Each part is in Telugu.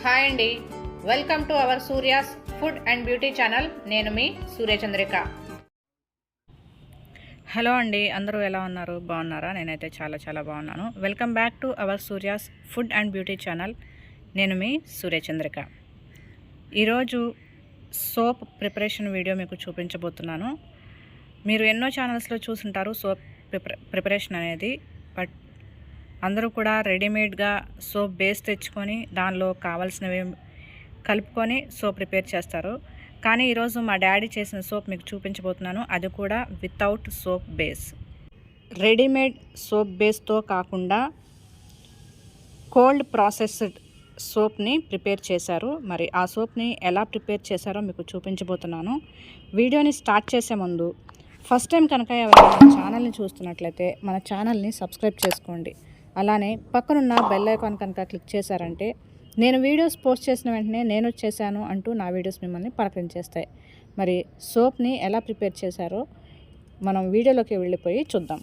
హాయ్ అండి, welcome to our Surya's food and beauty channel. నేను మీ సూర్య చంద్రిక. హలో అండి, అందరూ ఎలా ఉన్నారు? బాగున్నారా? నేనైతే చాలా బాగున్నాను. Welcome back to our Surya's food and beauty channel. నేను మీ సూర్య చంద్రిక. ఈరోజు సోప్ ప్రిపరేషన్ వీడియో మీకు చూపించబోతున్నాను. మీరు ఎన్నో ఛానల్స్లో చూసుంటారు సోప్ ప్రిపరేషన్ అనేది. బట్ అందరూ కూడా రెడీమేడ్గా సోప్ బేస్ తెచ్చుకొని దానిలో కావాల్సినవి కలుపుకొని సోప్ ప్రిపేర్ చేస్తారు. కానీ ఈరోజు మా డాడీ చేసిన సోప్ మీకు చూపించబోతున్నాను. అది కూడా without soap base. Readymade soap బేస్తో కాకుండా కోల్డ్ ప్రాసెస్డ్ సోప్ని ప్రిపేర్ చేశారు. మరి ఆ సోప్ని ఎలా ప్రిపేర్ చేశారో మీకు చూపించబోతున్నాను. వీడియోని స్టార్ట్ చేసే ముందు ఫస్ట్ టైం కనుక ఎవరైనా మన ఛానల్ని చూస్తున్నట్లయితే మన ఛానల్ని సబ్స్క్రైబ్ చేసుకోండి. అలానే పక్కనున్న బెల్ ఐకాన్ కనుక క్లిక్ చేశారంటే నేను వీడియోస్ పోస్ట్ చేసిన వెంటనే నేను చేశాను అంటూ నా వీడియోస్ మిమ్మల్ని పలకరించేస్తాయి. మరి సోప్ని ఎలా ప్రిపేర్ చేశారో మనం వీడియోలోకి వెళ్ళిపోయి చూద్దాం.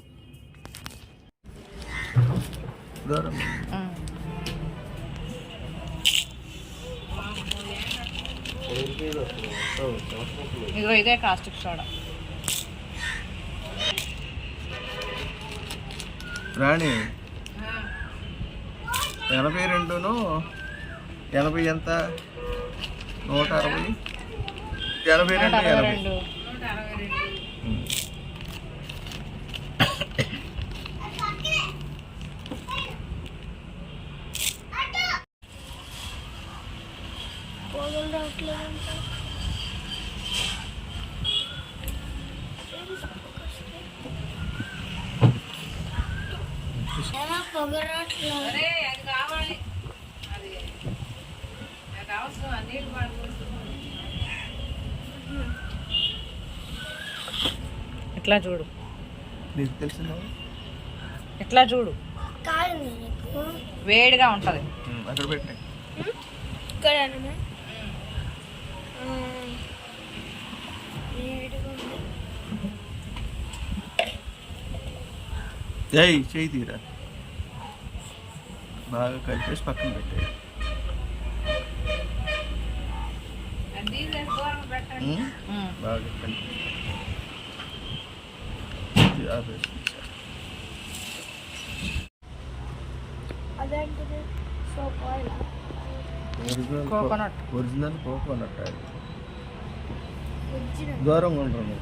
ఇదిగో ఇదే కాస్టిక్ సోడా. రాణి 82 80 ఎంత? 160 82 ఇట్లా చూడు, నీకు తెలిసిందా? ఇట్లా చూడు, వేడిగా ఉంటుంది. అక్కడ పెట్టే చేయి తీరా, బాగా కలిపేసి పక్కన పెట్టే. బాగా కలిపి ఒరిజినల్ కోకోనట్ ఆయిల్. దూరంగా ఉంటాను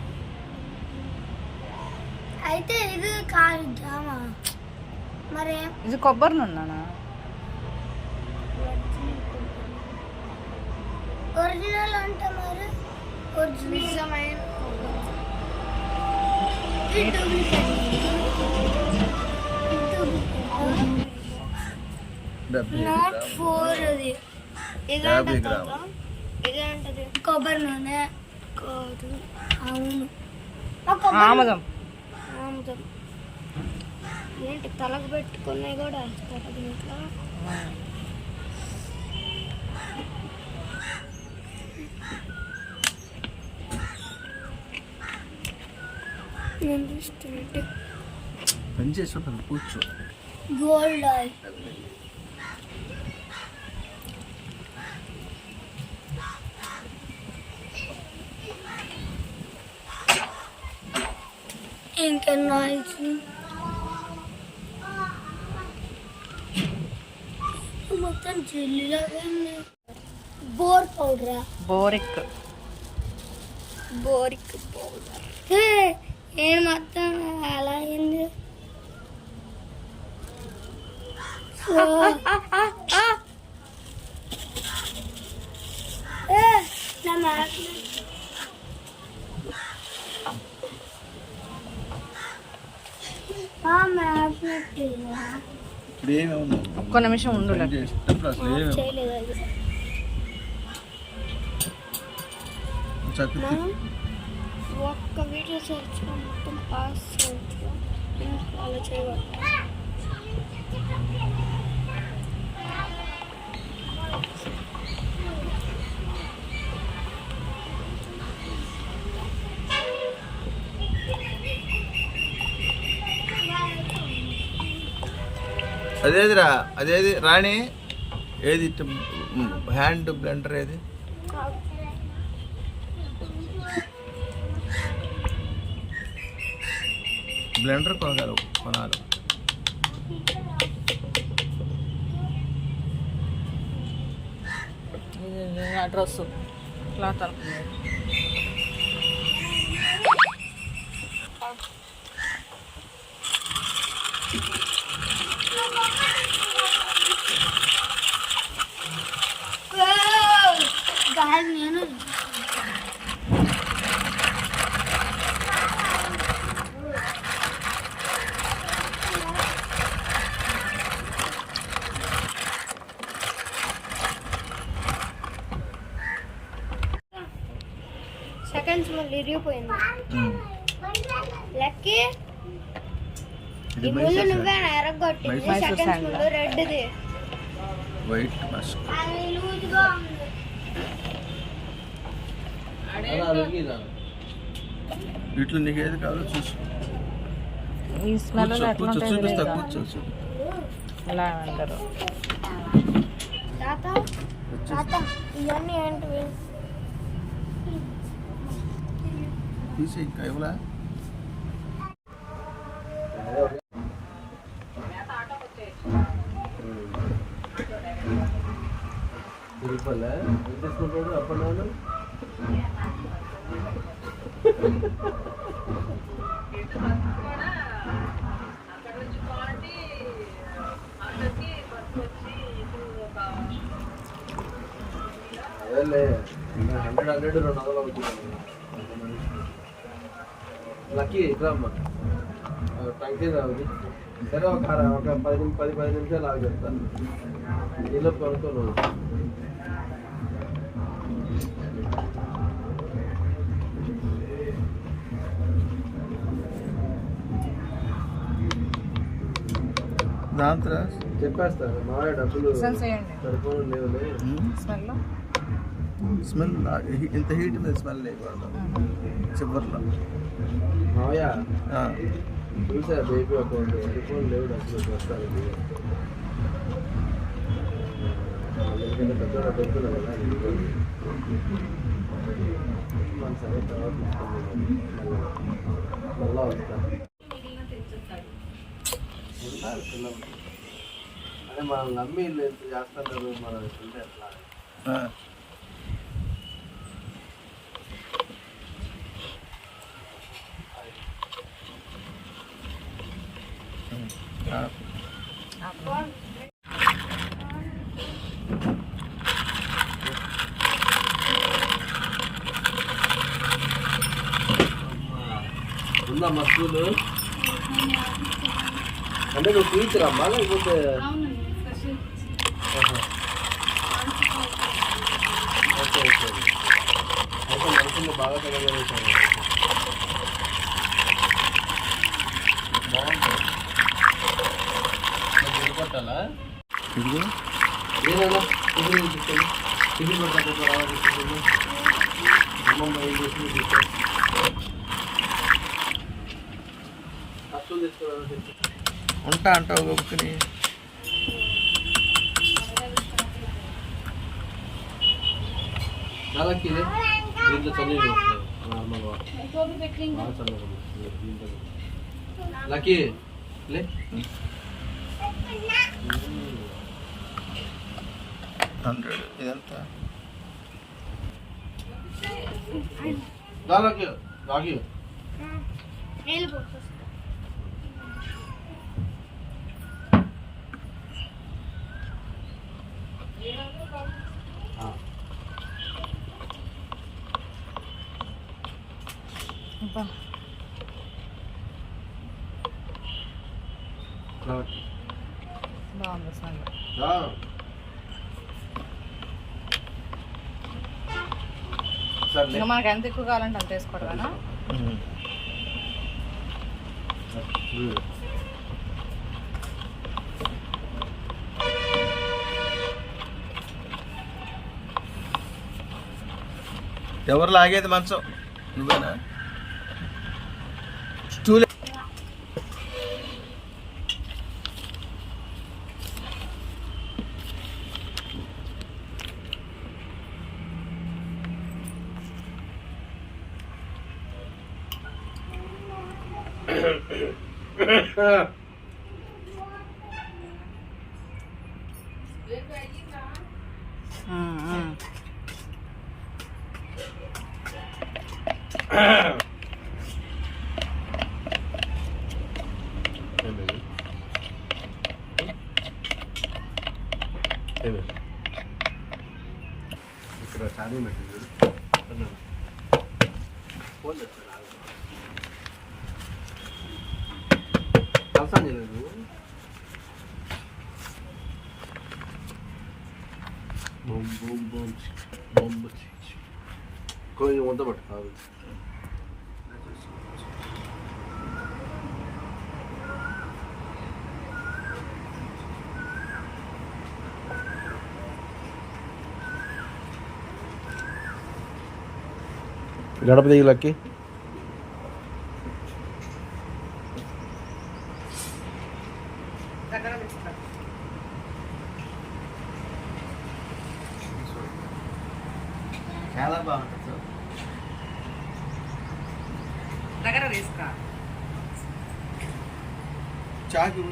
అయితే ఇది కాదు మరి. ఇది కొబ్బరి నూనెనా? ఒరిజినల్ అంటే మరి ఒరిజినల్ కొబ్బరి నూనె కాదు. అవును, ఆముదం. ఆముదం ఏంటి తలకు పెట్టుకునే కూడా వేస్తారు దీంట్లో. పని చేసి కూర్చో. గోల్డ్ ఆయిల్ ఇంకా ఆయిల్స్ మొత్తం జెల్లీలాగా. బోర్ పౌడరా? Boric powder. నేను మొత్తం అలా అయింది. ఒక్క నిమిషం ఉండు. ఒక్క వీడియో చేర్చుకో, మొత్తం పాస్ చేర్చుకో. అలా చేయగలరు. అదేదిరా, అదేది రాణి, ఏది హ్యాండ్ బ్లెండర్ ఏది? బ్లెండర్ కొనాలి. ఇది నా డ్రెస్సు క్లాత్ అనుకున్నాను. నేను సెకండ్స్ మళ్ళీ ఇరిగిపోయింది. లక్కీ ఈ ముళ్ళు నువ్వే ఎరగొట్టింది. సెకండ్స్ ముళ్ళు రెడ్ది వైట్ మస్క్. అది లూజ్గా ఉంది. వీటిలో నీకు ఏది కావాలో చూసుకో. ఈ స్మెల్ చూపిస్తా, కూర్చో. ఎలా అంటారు తాత తాత ఇవన్నీ ఏంటివి? తీసి ఇంకా ఇవ్వలా? అప్పుడు అదేలే 100 200 అవుతుంది. లక్కీ ఇట్రామ్మ టంకి రావుది. సరే ఒక 10 నిమిషాలు ఆగి చెప్తాను. నీలో కొనుక్కో. దాంతో చెప్పేస్తాను. మామయ్య డబ్బులు సరిపోవడం లేవులే. స్మెల్ ఇంత హీట్ మీద స్మెల్ లేకూడదు చివరిలో. మామయ్య చూసా బేబీ అకౌంట్ సరిపోవడం లేవు, డబ్బులు వస్తారు. ఎందుకంటే పెద్ద దొరుకుతుంది కదా. మన సరే తర్వాత మళ్ళా వస్తాను. అదే మనం నమ్మి ఎంత చేస్తున్నారు మనం ఉంటే ఎట్లా? ఉందా మస్తూలు? అంటే నువ్వు టీచర్ అమ్మా లేకపోతే? Okay okay. అయితే మనుషులు బాగా తెలియజేశారు. బాగుంటుంది. కొట్టాలా? ఇదిగో ఏదైనా టిఫిన్ తీసుకొని టిఫిన్ పడతా రావాలి. అమ్మమ్మ ఏం చేసి అసలు తీసుకోవాలి. ఉంటా అంటావు గొప్పని. నాలకి దీంట్లో చల్లగా వస్తాయి నార్మల్గా. లక్కీ లే 100 ఇదంతా దాలకి రాగి బాగుంది స్మెల్. ఇంకా మనకి ఎంత ఎక్కువ కావాలంటే అంత వేసుకోవడమేనా? ఎవరు లాగేది మంచం? నువ్వేనా? స్టూల్ ఇక్కడ చాలీ పెట్టింది ఫోన్ చేస్తాను కలిసాను చేయలేదు బొమ్ బొమ్ బొమ్ బొమ్ కొంచెం వంద పట్టు కాదు గడప దిగులకి చాలా బాగుంటుంది సార్ దగ్గర తీసుకురా చాకు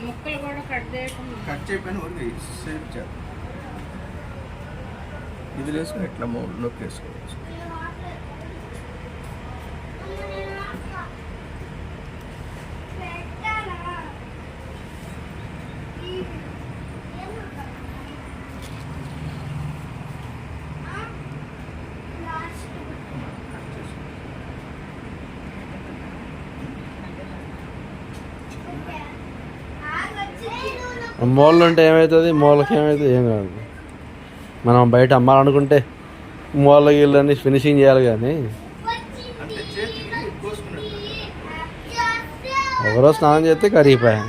ముక్కలు కూడా కట్ చేయకుండా ఊరికి సేవ్ చేయాలి ఇది వేసుకుని ఇట్లా నొక్కి వేసుకోవచ్చు మూలలు ఉంటే ఏమవుతుంది మూలకి ఏమవుతుంది ఏం కాదు మనం బయట అమ్మాలనుకుంటే మూల గీళ్ళని ఫినిషింగ్ చేయాలి కానీ ఒకరోజు స్నానం చేస్తే కరిగిపోయా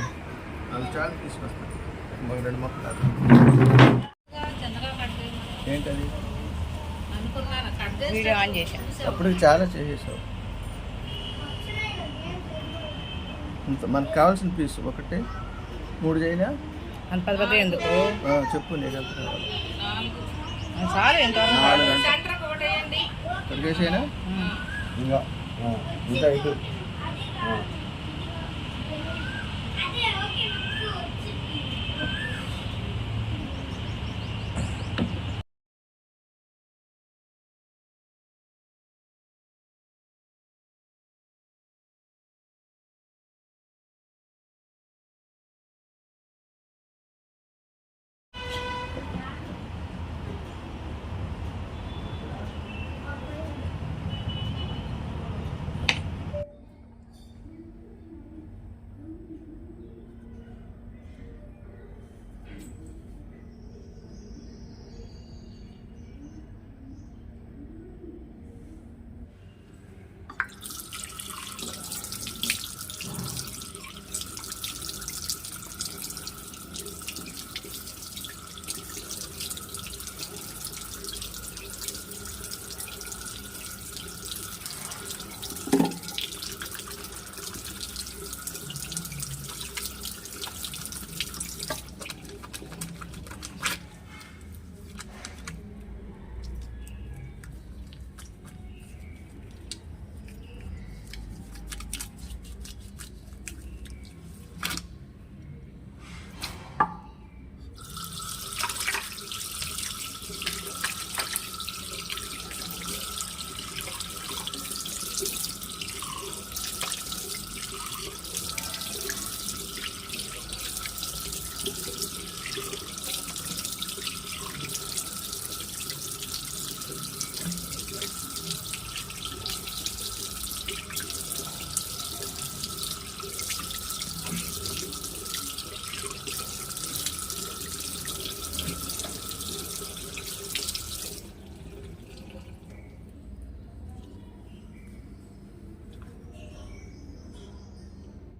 ఏంటది వీడియో ఆన్ చేశాను అప్పుడు చాలా చేసేసావు మనకు కావాల్సిన పీస్ ఒకటే 3 చేయనా అంత పెద్ద ఎందుకు చెప్పు నేను చాలు ఎంత చేసేనా ఇంకా ఇటు